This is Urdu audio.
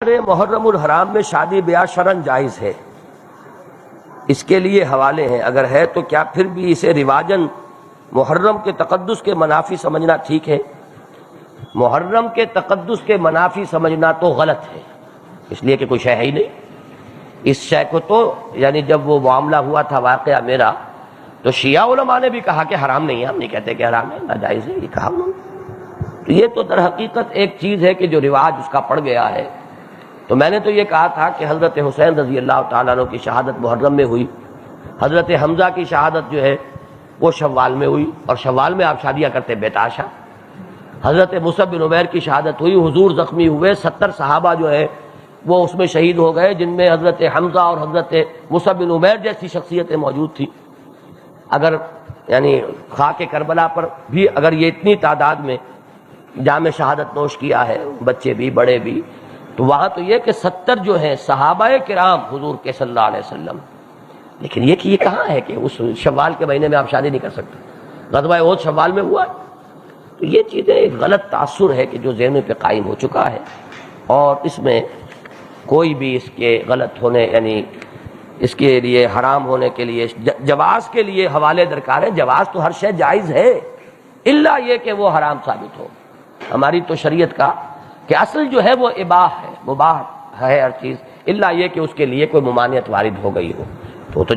محرم الحرام میں شادی بیاہ شرعاً جائز ہے، اس کے لیے حوالے ہیں، اگر ہے تو کیا پھر بھی اسے رواجاً محرم کے تقدس کے منافی سمجھنا ٹھیک ہے؟ محرم کے تقدس کے منافی سمجھنا تو غلط ہے، اس لیے کہ کوئی شے ہے ہی نہیں۔ اس شے کو تو یعنی جب وہ معاملہ ہوا تھا واقعہ میرا، تو شیعہ علماء نے بھی کہا کہ حرام نہیں ہے، ہم نہیں کہتے کہ حرام ہے، ناجائز ہے، یہ کہا انہوں نے۔ تو یہ تو در حقیقت ایک چیز ہے کہ جو رواج اس کا پڑ گیا ہے۔ تو میں نے تو یہ کہا تھا کہ حضرت حسین رضی اللہ تعالیٰ عنہ کی شہادت محرم میں ہوئی، حضرت حمزہ کی شہادت جو ہے وہ شوال میں ہوئی، اور شوال میں آپ شادیاں کرتے بےتاشا۔ حضرت مصعب بن عمیر کی شہادت ہوئی، حضور زخمی ہوئے، 70 صحابہ جو ہے وہ اس میں شہید ہو گئے، جن میں حضرت حمزہ اور حضرت مصعب بن عمیر جیسی شخصیتیں موجود تھیں۔ اگر یعنی خاک کربلا پر بھی اگر یہ اتنی تعداد میں جام شہادت نوش کیا ہے، بچے بھی بڑے بھی، تو وہاں تو یہ کہ 70 جو ہیں صحابہ کرام حضور کے صلی اللہ علیہ وسلم۔ لیکن یہ کہ یہ کہاں ہے کہ اس شوال کے مہینے میں آپ شادی نہیں کر سکتے؟ غزوہ احد شوال میں ہوا۔ تو یہ چیزیں ایک غلط تاثر ہے کہ جو ذہنوں پہ قائم ہو چکا ہے، اور اس میں کوئی بھی اس کے غلط ہونے یعنی اس کے لیے حرام ہونے کے لیے جواز کے لیے حوالے درکار ہے۔ جواز تو ہر شے جائز ہے، الا یہ کہ وہ حرام ثابت ہو۔ ہماری تو شریعت کا کہ اصل جو ہے وہ اباح ہے، مباح ہے ہر چیز، الا یہ کہ اس کے لیے کوئی ممانعت وارد ہو گئی ہو تو